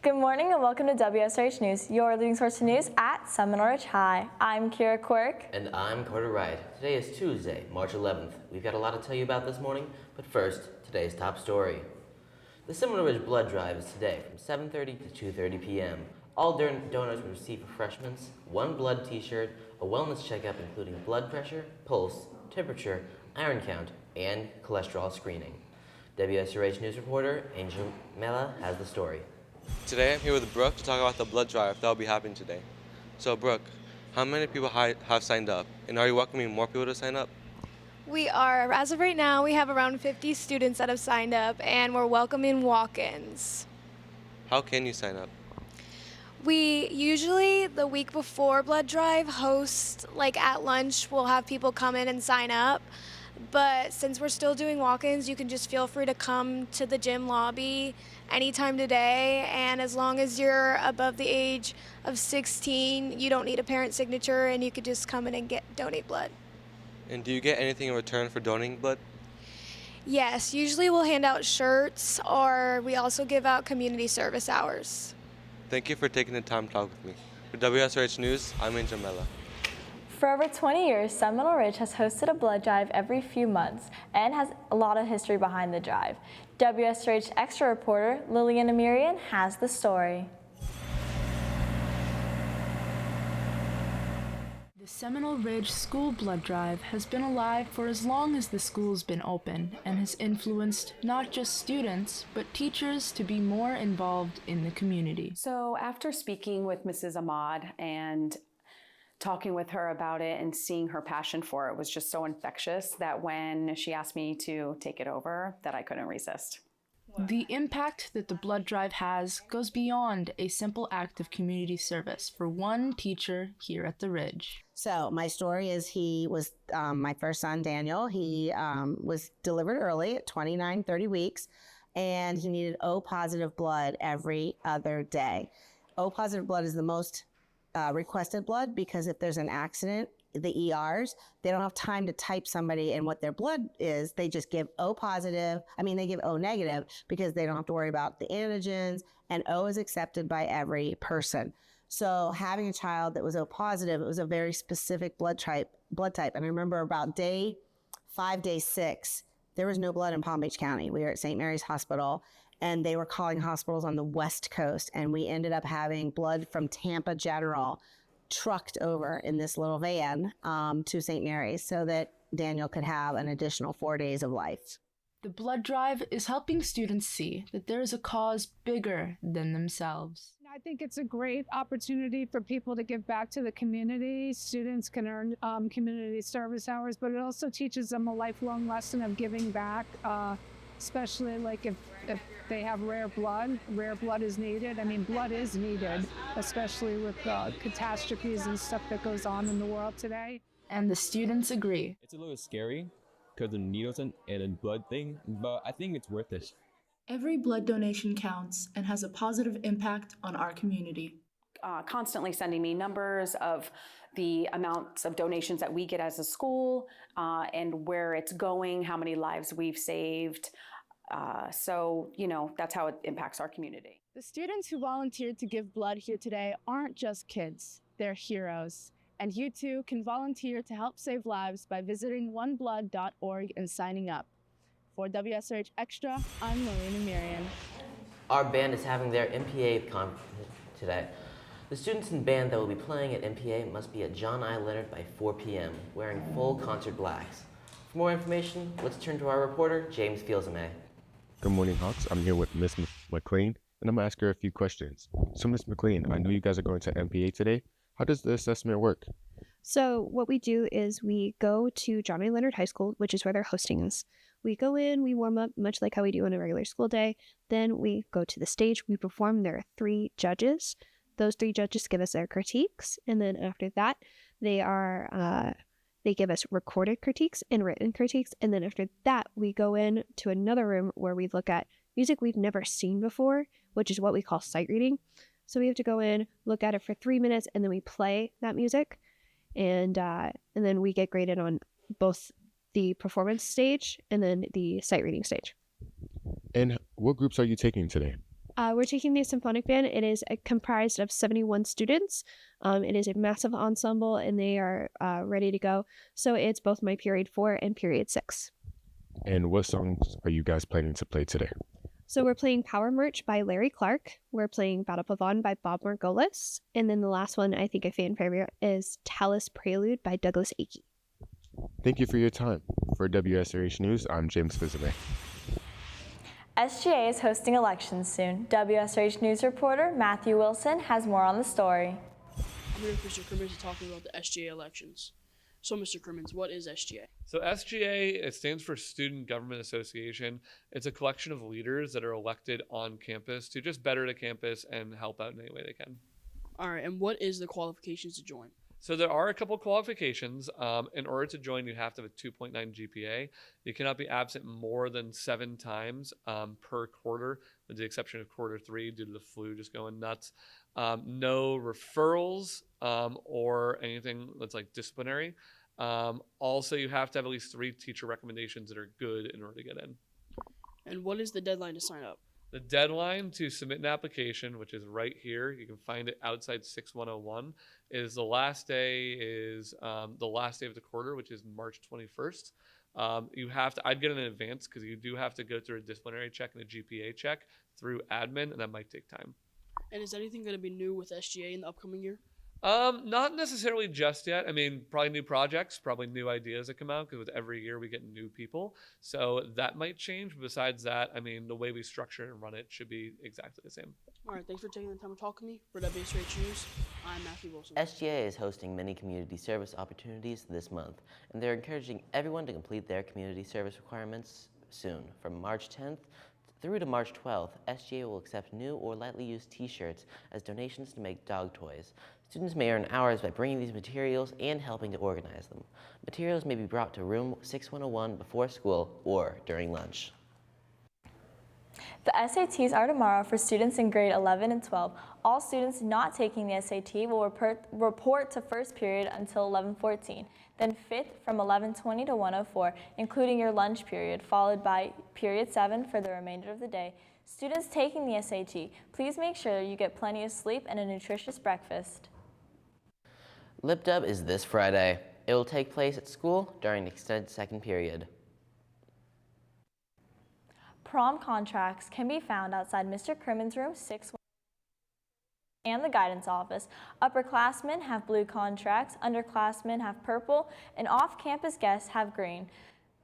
Good morning and welcome to Wsrh News, your leading source of news at Seminole Ridge High. I'm Kira Quirk. And I'm Carter Wright. Today is Tuesday, March 11th. We've got a lot to tell you about this morning, but first, today's top story. The Seminole Ridge Blood Drive is today from 7:30 to 2:30 p.m. All donors will receive refreshments, one blood t-shirt, a wellness checkup including blood pressure, pulse, temperature, iron count, and cholesterol screening. Wsrh News reporter Angel Mela has the story. Today I'm here with Brooke to talk about the blood drive that will be happening today. So Brooke, how many people have signed up, and are you welcoming more people to sign up? We are. As of right now, we have around 50 students that have signed up, and we're welcoming walk-ins. How can you sign up? We usually, the week before blood drive, host, at lunch, we'll have people come in and sign up. But since we're still doing walk-ins, you can just feel free to come to the gym lobby anytime today. And as long as you're above the age of 16, you don't need a parent signature, and you could just come in and donate blood. And do you get anything in return for donating blood? Yes, usually we'll hand out shirts, or we also give out community service hours. Thank you for taking the time to talk with me. For Wsrh News, I'm Angel Mela. For over 20 years, Seminole Ridge has hosted a blood drive every few months and has a lot of history behind the drive. Wsrh Extra reporter Lillian Amirian has the story. The Seminole Ridge School Blood Drive has been alive for as long as the school's been open and has influenced not just students, but teachers to be more involved in the community. So after speaking with Mrs. Ahmad and talking with her about it and seeing her passion for it was just so infectious that when she asked me to take it over, that I couldn't resist. The impact that the blood drive has goes beyond a simple act of community service for one teacher here at the Ridge. So my story is he was my first son, Daniel. He was delivered early at 29, 30 weeks, and he needed O positive blood every other day. O positive blood is the most requested blood because if there's an accident, the ERs, they don't have time to type somebody and what their blood is. They just give O positive. They give O negative because they don't have to worry about the antigens, and O is accepted by every person. So having a child that was O positive, it was a very specific blood type. And I remember about day 5, day 6, there was no blood in Palm Beach County. We were at St. Mary's Hospital, and they were calling hospitals on the West Coast. And we ended up having blood from Tampa General trucked over in this little van to St. Mary's so that Daniel could have an additional 4 days of life. The blood drive is helping students see that there is a cause bigger than themselves. I think it's a great opportunity for people to give back to the community. Students can earn community service hours, but it also teaches them a lifelong lesson of giving back, especially if they have rare blood is needed. Blood is needed, especially with catastrophes and stuff that goes on in the world today. And the students agree. It's a little scary because of the needles and the blood thing, but I think it's worth it. Every blood donation counts and has a positive impact on our community. Constantly sending me numbers of the amounts of donations that we get as a school and where it's going, how many lives we've saved. So that's how it impacts our community. The students who volunteered to give blood here today aren't just kids, they're heroes. And you too can volunteer to help save lives by visiting oneblood.org and signing up. For Wsrh Extra, I'm Lorena Miriam. Our band is having their MPA concert today. The students in band that will be playing at MPA must be at John I. Leonard by 4 p.m., wearing full concert blacks. For more information, let's turn to our reporter, James Fieldsame. Good morning, Hawks. I'm here with Miss McLean, and I'm going to ask her a few questions. So, Miss McLean, I know you guys are going to MPA today. How does the assessment work? So what we do is we go to John A. Leonard High School, which is where they're hosting us. We go in, we warm up, much like how we do on a regular school day. Then we go to the stage, we perform. There are 3 judges. Those 3 judges give us their critiques, and then after that, they give us recorded critiques and written critiques, and then after that, we go in to another room where we look at music we've never seen before, which is what we call sight reading. So we have to go in, look at it for 3 minutes, and then we play that music, and then we get graded on both the performance stage and then the sight reading stage. And what groups are you taking today? We're taking the symphonic band. It is comprised of 71 students. It is a massive ensemble, and they are ready to go. So it's both my period 4 and period 6. And what songs are you guys planning to play today? So we're playing Power Merch by Larry Clark. We're playing Battle Pavon by Bob Margolis. And then the last one, I think a fan favorite, is Talus Prelude by Douglas Akey. Thank you for your time. For WSRH News, I'm James Fizame. SGA is hosting elections soon. WSRH News reporter Matthew Wilson has more on the story. I'm here with Mr. Crimmins to talk about the SGA elections. So, Mr. Crimmins, what is SGA? So SGA, it stands for Student Government Association. It's a collection of leaders that are elected on campus to just better the campus and help out in any way they can. All right, and what is the qualifications to join? So there are a couple qualifications. In order to join, you have to have a 2.9 GPA. You cannot be absent more than 7 times per quarter, with the exception of quarter 3 due to the flu just going nuts. No referrals or anything that's like disciplinary. Also, you have to have at least 3 teacher recommendations that are good in order to get in. And what is the deadline to sign up? The deadline to submit an application, which is right here, you can find it outside 6101, is the last day of the quarter, which is March 21st. I'd get it in advance because you do have to go through a disciplinary check and a GPA check through admin, and that might take time. And is anything going to be new with SGA in the upcoming year? Not necessarily just yet. I mean, probably new projects, probably new ideas that come out because with every year we get new people. So that might change. Besides that, I mean, the way we structure and run it should be exactly the same. All right, thanks for taking the time to talk to me. For WSRH News, I'm Matthew Wilson. SGA is hosting many community service opportunities this month, and they're encouraging everyone to complete their community service requirements soon. From March 10th through to March 12th, SGA will accept new or lightly used t-shirts as donations to make dog toys. Students may earn hours by bringing these materials and helping to organize them. Materials may be brought to room 6101 before school or during lunch. The SATs are tomorrow for students in grade 11 and 12. All students not taking the SAT will report to first period until 11:14, then fifth from 11:20 to 1:04, including your lunch period, followed by period 7 for the remainder of the day. Students taking the SAT, please make sure you get plenty of sleep and a nutritious breakfast. Lip Dub is this Friday. It will take place at school during the extended second period. Prom contracts can be found outside Mr. Crimmins' room 6 and the guidance office. Upperclassmen have blue contracts, underclassmen have purple, and off-campus guests have green.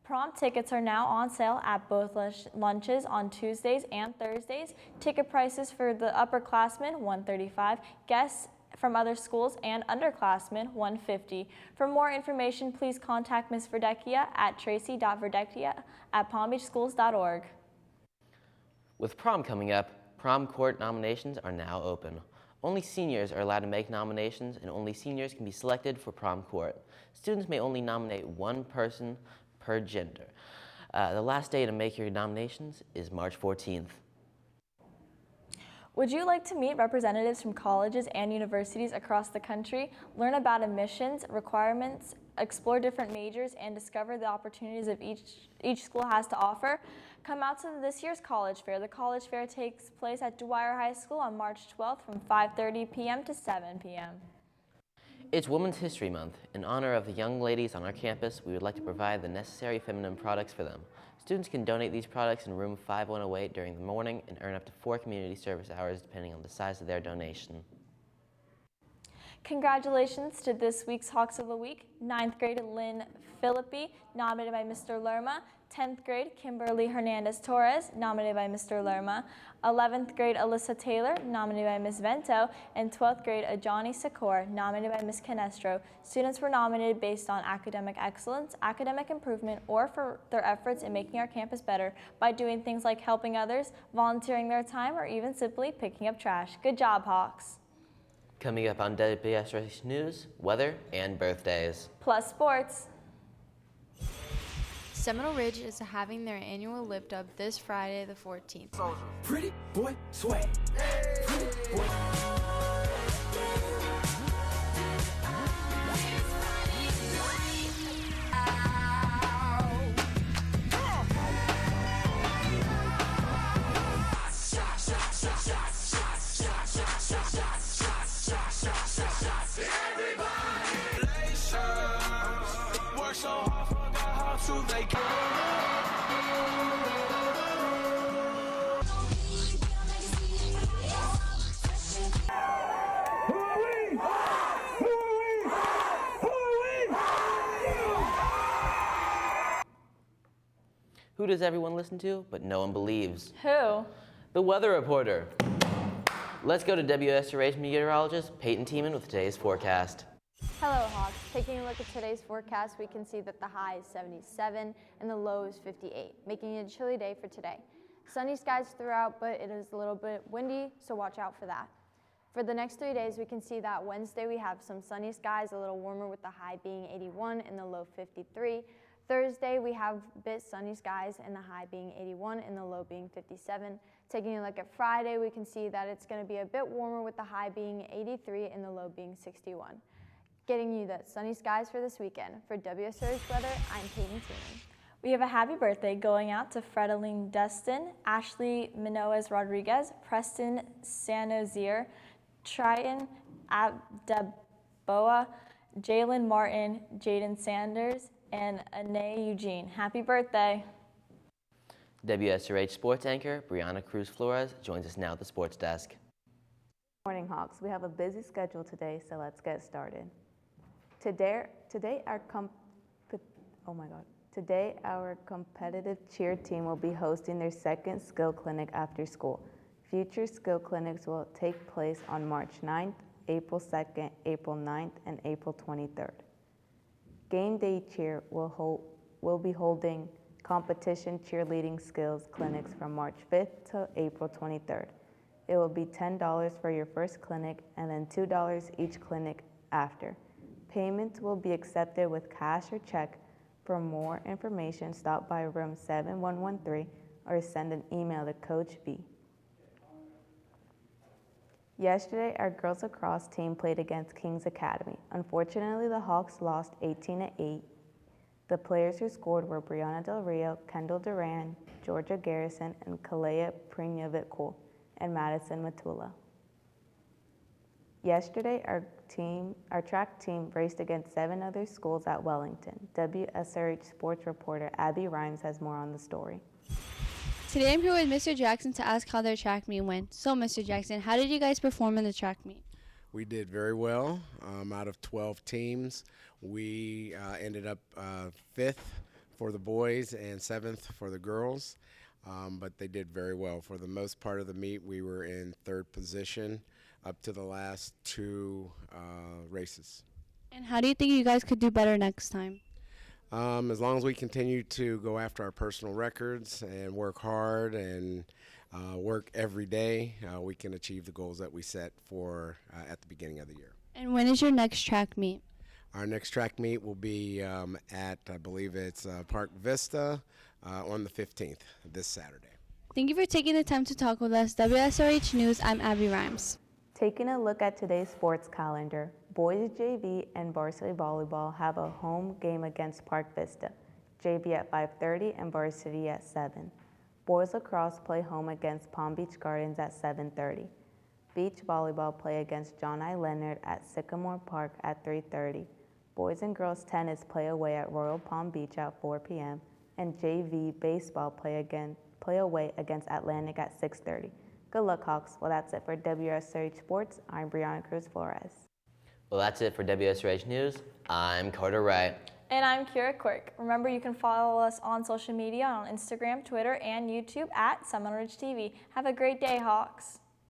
Prom tickets are now on sale at both lunches on Tuesdays and Thursdays. Ticket prices for the upperclassmen, $135, guests from other schools and underclassmen, $150. For more information, please contact Ms. Verdecchia at tracy.verdecchia@palmbeachschools.org. With prom coming up, prom court nominations are now open. Only seniors are allowed to make nominations, and only seniors can be selected for prom court. Students may only nominate one person per gender. The last day to make your nominations is March 14th. Would you like to meet representatives from colleges and universities across the country, learn about admissions, requirements, explore different majors, and discover the opportunities of each school has to offer? Come out to this year's College Fair. The College Fair takes place at Dwyer High School on March 12th from 5:30 p.m. to 7 p.m. It's Women's History Month. In honor of the young ladies on our campus, we would like to provide the necessary feminine products for them. Students can donate these products in room 5108 during the morning and earn up to 4 community service hours depending on the size of their donation. Congratulations to this week's Hawks of the Week. 9th grade Lynn Philippi, nominated by Mr. Lerma. 10th grade Kimberly Hernandez-Torres, nominated by Mr. Lerma. 11th grade Alyssa Taylor, nominated by Ms. Vento. And 12th grade Ajani Sakor, nominated by Ms. Canestro. Students were nominated based on academic excellence, academic improvement, or for their efforts in making our campus better by doing things like helping others, volunteering their time, or even simply picking up trash. Good job, Hawks. Coming up on WSRH News, weather, and birthdays. Plus sports. Seminole Ridge is having their annual Lip Dub this Friday, the 14th. Pretty boy swag. Pretty boy. so hard, forgot how to Who does everyone listen to, but no one believes? Who? The weather reporter. Let's go to WSRH meteorologist Peyton Tiemann with today's forecast. Hello, Hawks. Taking a look at today's forecast, we can see that the high is 77 and the low is 58, making it a chilly day for today. Sunny skies throughout, but it is a little bit windy, so watch out for that. For the next 3 days, we can see that Wednesday we have some sunny skies, a little warmer with the high being 81 and the low 53. Thursday, we have a bit sunny skies and the high being 81 and the low being 57. Taking a look at Friday, we can see that it's going to be a bit warmer with the high being 83 and the low being 61. Getting you the sunny skies for this weekend. For WSRH Weather, I'm Peyton Tiemann. We have a happy birthday going out to Fredeline Dustin, Ashley Minoes Rodriguez, Preston Sanozier, Triton Abdeboa, Jalen Martin, Jaden Sanders, and Anae Eugene. Happy birthday. WSRH sports anchor Brianna Cruz Flores joins us now at the sports desk. Morning, Hawks. We have a busy schedule today, so let's get started. Today our competitive cheer team will be hosting their second skill clinic after school. Future skill clinics will take place on March 9th, April 2nd, April 9th, and April 23rd. Game Day Cheer will be holding competition cheerleading skills clinics from March 5th to April 23rd. It will be $10 for your first clinic and then $2 each clinic after. Payments will be accepted with cash or check. For more information, stop by room 7113 or send an email to Coach B. Yesterday, our girls lacrosse team played against Kings Academy. Unfortunately, the Hawks lost 18-8. The players who scored were Brianna Del Rio, Kendall Duran, Georgia Garrison, and Kalea Prignovic and Madison Matula. Yesterday, our track team raced against 7 other schools at Wellington. WSRH sports reporter Abby Rhymes has more on the story. Today I'm here with Mr. Jackson to ask how their track meet went. So, Mr. Jackson, how did you guys perform in the track meet? We did very well. Out of 12 teams, we ended up 5th for the boys and 7th for the girls, but they did very well. For the most part of the meet, we were in 3rd position up to the last 2 races. And how do you think you guys could do better next time? As long as we continue to go after our personal records and work hard and work every day, we can achieve the goals that we set for at the beginning of the year. And when is your next track meet? Our next track meet will be at, I believe it's Park Vista on the 15th, this Saturday. Thank you for taking the time to talk with us. WSRH News, I'm Abby Rhymes. Taking a look at today's sports calendar, boys JV and varsity volleyball have a home game against Park Vista, JV at 5:30 and varsity at 7. Boys lacrosse play home against Palm Beach Gardens at 7:30. Beach volleyball play against John I. Leonard at Sycamore Park at 3:30. Boys and girls tennis play away at Royal Palm Beach at 4 p.m. and JV baseball play away against Atlantic at 6:30. Good luck, Hawks. Well, that's it for WSRH Sports. I'm Brianna Cruz Flores. Well, that's it for WSRH News. I'm Carter Wright. And I'm Kira Quirk. Remember, you can follow us on social media on Instagram, Twitter, and YouTube at Seminole Ridge TV. Have a great day, Hawks.